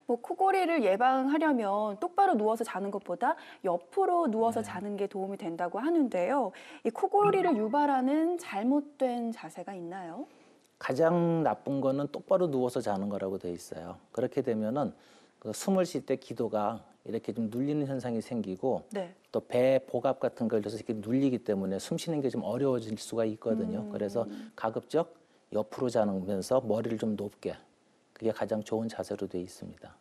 뭐 코골이를 예방하려면 똑바로 누워서 자는 것보다 옆으로 누워서 자는 게 도움이 된다고 하는데요. 이 코골이를 유발하는 잘못된 자세가 있나요? 가장 나쁜 거는 똑바로 누워서 자는 거라고 되어 있어요. 그렇게 되면은 그 숨을 쉴 때 기도가 이렇게 좀 눌리는 현상이 생기고 네. 또 배 복압 같은 걸 해서 이렇게 눌리기 때문에 숨 쉬는 게 좀 어려워질 수가 있거든요. 그래서 가급적 옆으로 자면서 머리를 좀 높게, 그게 가장 좋은 자세로 되어 있습니다.